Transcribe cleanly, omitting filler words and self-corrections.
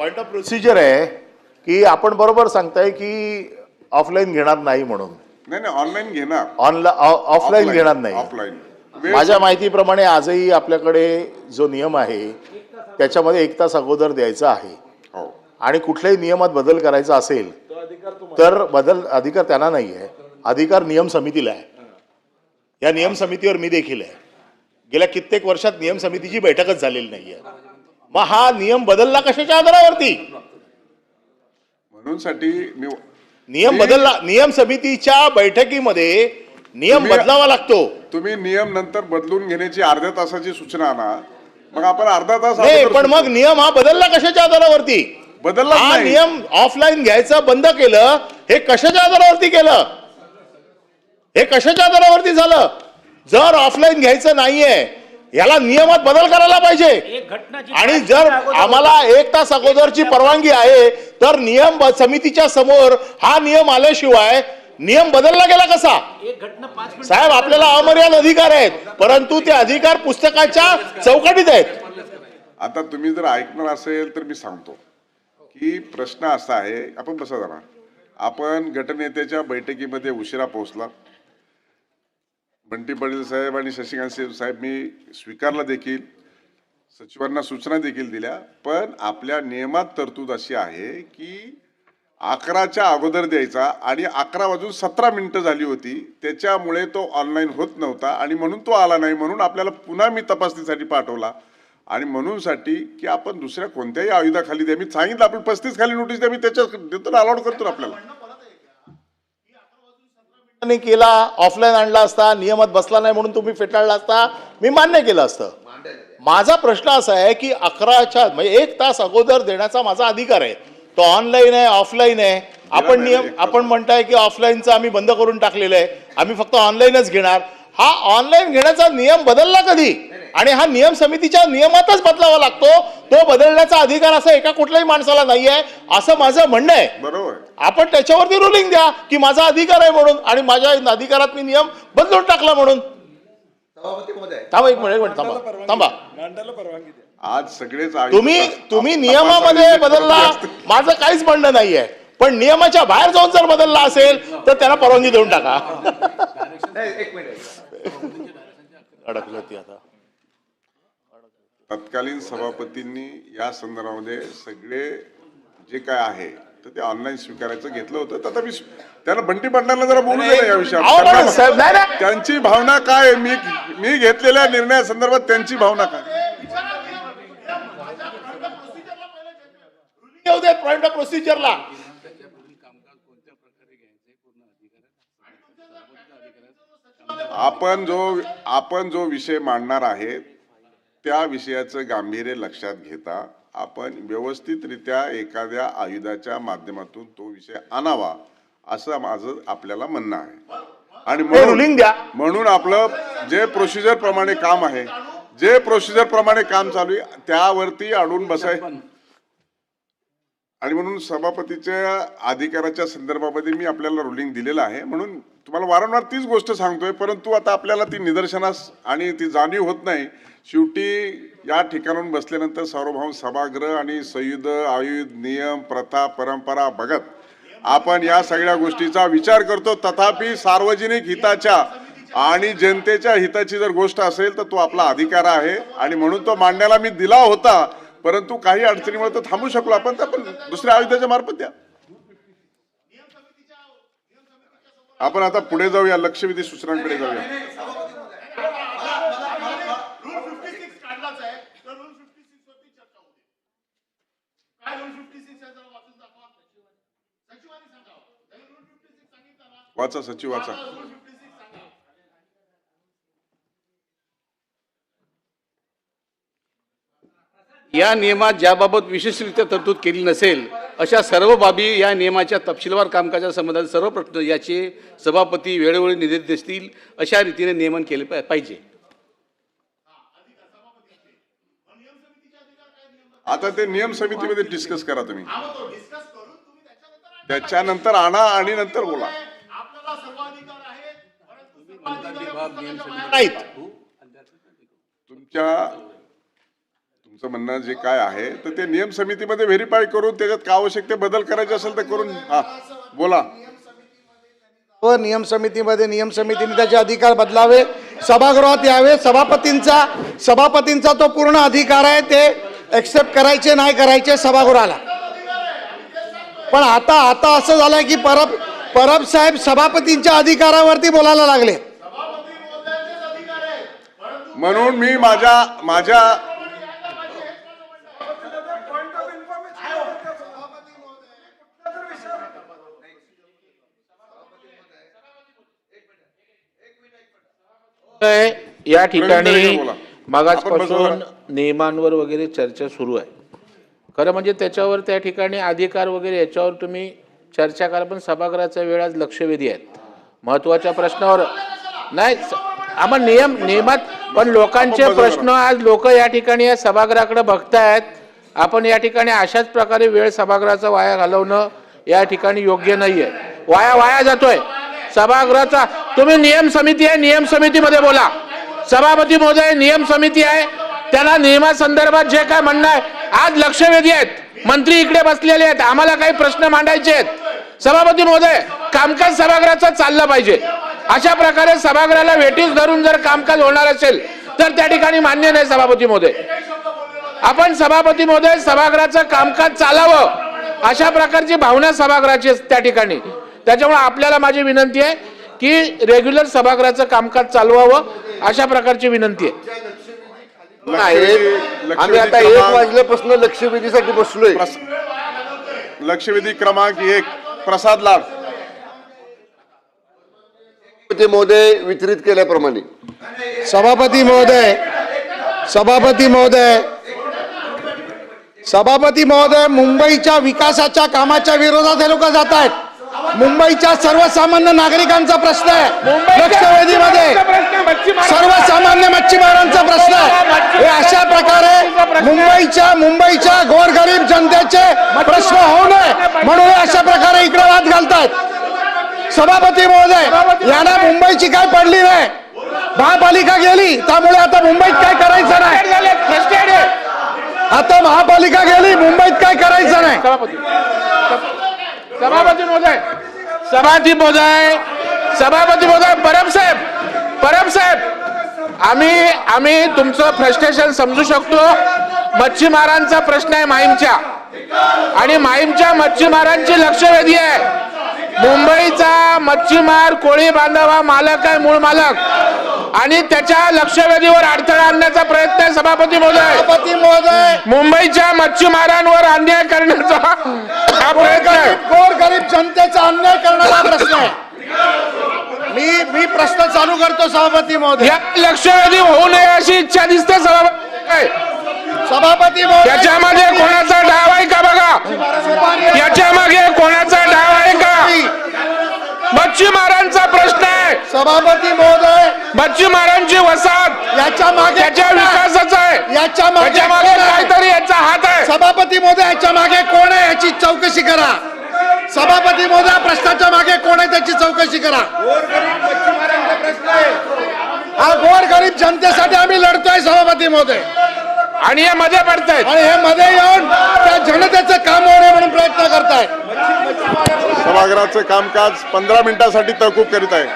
Point of procedure आहे की आपण बरोबर सांगताय की ऑफलाईन घेणार नाही म्हणून. नाही नाही ऑनलाईन घेणार, ऑफलाईन घेणार नाही. ऑफलाईन माझ्या माहितीप्रमाणे आजही आपल्याकडे जो नियम आहे त्याच्यामध्ये 1 तास अगोदर द्यायचा आहे. हो. आणि कुठल्याही नियमात बदल करायचा असेल तर बदल अधिकार त्यांना नाही आहे, अधिकार नियम समितीला आहे. या नियम समितीवर मी देखील आहे. गेल्या कित्येक वर्षात नियम समितीची बैठकच झालेली नाहीये. मग हा नियम बदलला कशाच्या आधारावरती? म्हणून साठी नियम बदलला, नियम समितीच्या बैठकीमध्ये नियम बदलावा लागतो. तुम्ही नियम नंतर बदलून घेण्याची अर्ध्या तासाची सूचना आणा, मग आपण अर्धा तास नाही, पण मग नियम हा बदलला कशाच्या आधारावरती? बदलला हा नियम ऑफलाईन घ्यायचं बंद केलं, हे कशाच्या आधारावरती केलं? हे कशाच्या आधारावरती झालं? जर ऑफलाईन घ्यायचं नाहीये याला नियमात बदल करायला पाहिजे. आणि जर आम्हाला 1 तास अगोदरची परवानगी आहे तर नियम समितीच्या समोर हा नियम आल्याशिवाय नियम बदलला गेला कसा? साहेब, आपल्याला अमर्याद अधिकार आहेत, परंतु ते अधिकार पुस्तकाच्या चौकटीत आहेत. आता तुम्ही जर ऐकणार असेल तर मी सांगतो की प्रश्न असा आहे, आपण बसा जरा. आपण गटनेत्याच्या बैठकीमध्ये उशिरा पोहोचला. बंटी पाटील साहेब आणि शशिकांत साहेब मी स्वीकारला देखील, सचिवांना सूचना देखील दिल्या, पण आपल्या नियमात तरतूद अशी आहे की 11च्या अगोदर द्यायचा आणि 11:17 झाली होती, त्याच्यामुळे तो ऑनलाईन होत नव्हता आणि म्हणून तो आला नाही. म्हणून आपल्याला पुन्हा मी तपासणीसाठी पाठवला आणि म्हणून साठी की आपण दुसऱ्या कोणत्याही आयुधाखाली द्या. मी सांगितलं आपण 35 खाली नोटीस द्या, मी त्याच्या देतो, अलाउड करतो आपल्याला. केला, ऑफलाईन आणला असता, नियमात बसला नाही म्हणून तुम्ही फेटाळला असता, मी मान्य केलं असतं. माझा प्रश्न असा आहे की 11च्या म्हणजे 1 तास अगोदर देण्याचा माझा अधिकार आहे. तो ऑनलाईन आहे, ऑफलाईन आहे. आपण नियम, आपण म्हणताय की ऑफलाईनचं आम्ही बंद करून टाकलेलं आहे, आम्ही फक्त ऑनलाईनच घेणार. हा ऑनलाईन घेण्याचा नियम बदलला कधी? आणि हा नियम समितीच्या नियमातच बदलावा लागतो. तो बदलण्याचा अधिकार असा एका कुठल्याही माणसाला नाही आहे, असं माझं म्हणणं आहे. बरोबर. आपण त्याच्यावरती रुलिंग द्या की माझा अधिकार आहे म्हणून आणि माझ्या अधिकारात मी नियम बदलून टाकला म्हणून. थांबा एक मिनिट, थांबा. आज सगळेच तुम्ही नियमामध्ये बदलला, माझं काहीच म्हणणं नाहीये, पण नियमाच्या बाहेर जाऊन जर बदलला असेल तर त्याला परवानगी देऊन टाका. अडकलं ती आता. तत्कालीन सभापतींनी या संदर्भामध्ये सगळे जे काय आहे तर ते ऑनलाईन स्वीकारायचं घेतलं होतं. तथापि त्यांना बंटी पाटलांना जरा बोलू दे या विषयावर. त्यांची भावना काय, मी घेतलेल्या निर्णयासंदर्भात त्यांची भावना काय? पॉइंट ऑफ प्रोसिजरला आपण जो विषय मांडणार आहे त्या विषयाचं गांभीर्य लक्षात घेता आपण व्यवस्थितरित्या एखाद्या आयुधाच्या माध्यमातून तो विषय आणावा असं माझं आपल्याला म्हणणं आहे. आणि म्हणून आपलं जे प्रोसिजर प्रमाणे काम आहे, जे प्रोसिजर प्रमाणे काम चालू आहे त्यावरती अडून बसाय. आणि म्हणून सभापतीच्या अधिकाराच्या संदर्भामध्ये मी आपल्याला रुलिंग दिलेलं आहे. म्हणून तुम्हाला वारंवार तीच गोष्ट सांगतोय, परंतु आता आपल्याला ती निदर्शनास आणि ती जाणीव होत नाही. शेवटी या ठिकाणाहून बसल्यानंतर सार्वभौम सभागृह आणि संयुध आयुध नियम प्रथा परंपरा बघत आपण या सगळ्या गोष्टीचा विचार करतो. तथापि सार्वजनिक हिताच्या आणि जनतेच्या हिताची जर गोष्ट असेल तर तो आपला अधिकार आहे आणि म्हणून तो मांडण्याला मी दिला होता. परंतु काही अडचणीमुळे तर थांबू शकलो आपण, तर आपण दुसऱ्या आयुधाच्या मार्फत द्या. आपण आता पुढे जाऊया, लक्षवेधी सूचनांकडे जाऊया. वाचा सचिव वाचा. या नियमात ज्याबाबत विशेषरित्या तरतूद केली नसेल अशा सर्व बाबी या नियमाच्या तपशीलवार कामकाजा संबंधात सर्व प्रश्न याचे सभापती वेळोवेळी निर्देश देतील अशा रीतीने नियमन केले पाहिजे. आता ते नियम समितीमध्ये डिस्कस करा तुम्ही, त्याच्यानंतर आणा आणि नंतर बोला. तुमचं म्हणणं जे काय आहे तर ते नियम समितीमध्ये व्हेरीफाय करून त्याच्यात काय आवश्यक ते बदल करायचे असेल तर करून बोला. व नियम समितीने त्याचे अधिकार बदलावे, सभागृहात यावे. सभापतींचा तो पूर्ण अधिकार आहे, ते एक्सेप्ट करायचे नाही करायचे सभागृहाला. पण आता असं झालंय की परब साहेब सभापतींच्या अधिकारावरती बोलायला लागले. म्हणून मी माझ्या या ठिकाणी बोला. मागासपासून नियमांवर वगैरे चर्चा सुरू आहे. खरं म्हणजे त्याच्यावर त्या ठिकाणी अधिकार वगैरे याच्यावर तुम्ही चर्चा करा, पण सभागृहाचा वेळ आज लक्षवेधी आहेत. महत्वाच्या प्रश्नावर नाही आपण नियमात पण लोकांचे प्रश्न आज लोक या ठिकाणी या सभागृहाकडे बघतायत. आपण या ठिकाणी अशाच प्रकारे वेळ सभागृहाचा वाया घालवणं या ठिकाणी योग्य नाहीये. वाया जातोय सभागृहाचा. तुम्ही नियम समिती आहे, नियम समितीमध्ये बोला. सभापती महोदय नियम समिती आहे, त्याला नियमासंदर्भात जे काय म्हणणं आहे आज लक्षवेधी आहेत. मंत्री इकडे बसलेले आहेत, आम्हाला काही प्रश्न मांडायचे आहेत. सभापती महोदय कामकाज सभागृहाचं चाललं पाहिजे. अशा प्रकारे सभागृहाला वेठीस धरून जर कामकाज होणार असेल तर त्या ठिकाणी मान्य नाही. सभापती महोदय आपण सभापती महोदय सभागृहाचं कामकाज चालावं अशा प्रकारची भावना सभागृहाची त्या ठिकाणी. त्याच्यामुळे आपल्याला माझी विनंती आहे की रेग्युलर सभागृहाचं कामकाज चालवावं अशा प्रकारची विनंती आहे. आम्ही आता 1 वाजल्यापासून लक्षवेधीसाठी बसलोय. लक्षवेधी क्रमांक 1 प्रसाद लाड. ते महोदय वितरित केल्याप्रमाणे सभापती महोदय मुंबईच्या विकासाच्या कामाच्या विरोधात हे लोक जात आहेत. मुंबईच्या सर्वसामान्य नागरिकांचा प्रश्न आहे लक्षवेधीमध्ये. सर्वसामान्य मच्छीमारांचा प्रश्न आहे. हे अशा प्रकारे मुंबईच्या गोरगरीब जनतेचे प्रश्न होऊ नये म्हणून हे अशा प्रकारे इकडे वाद घालतायत. सभापती महोदय यांना मुंबईची काय पडली नाही. महापालिका गेली त्यामुळे आता मुंबईत काय करायचं नाही. आता महापालिका गेली मुंबईत काय करायचं नाही. सभापती महोदय परब साहेब आम्ही तुमचं फ्रस्ट्रेशन समजू शकतो. मच्छीमारांचा प्रश्न आहे माहीमच्या, आणि माहीमच्या मच्छीमारांची लक्षवेधी आहे. मुंबईचा मच्छीमार कोळी बांधव मालक आहे, मूळ मालक, आणि त्याच्या लक्षवेधीवर अडथळा आणण्याचा प्रयत्न आहे. सभापती महोदय मुंबईच्या मच्छीमारांवर अन्याय करण्याचा हा प्रयत्न आहे. गोरगरीब जनतेचा अन्याय करणारा प्रश्न आहे. मी प्रश्न चालू करतो सभापती महोदय. या लक्षवेधी होऊ नये अशी इच्छा दिसते सभापती महोदय याच्यामध्ये कोणाचा डाव आहे का बघा. याच्यामागे कोणाचा डाव आहे का. मच्छीमारांचा प्रश्न आहे. सभापती महोदय मच्छीमारांची वसाहत याच्या मागे त्याच्या विकासाचा आहे. याच्या मागे काहीतरी याचा हात आहे. सभापती महोदय याच्या मागे कोण आहे याची चौकशी करा. सभापती महोदय प्रश्नाच्या मागे कोण आहे त्याची चौकशी करा. हा गोरगरीब जनतेसाठी आम्ही लढतोय सभापती महोदय, आणि हे मध्ये पडतायत. आणि हे मध्ये येऊन त्या जनतेचं काम होणे म्हणून प्रयत्न करतायत. सभागृहाचं कामकाज 15 मिनिटांसाठी तहकूब करीत आहे.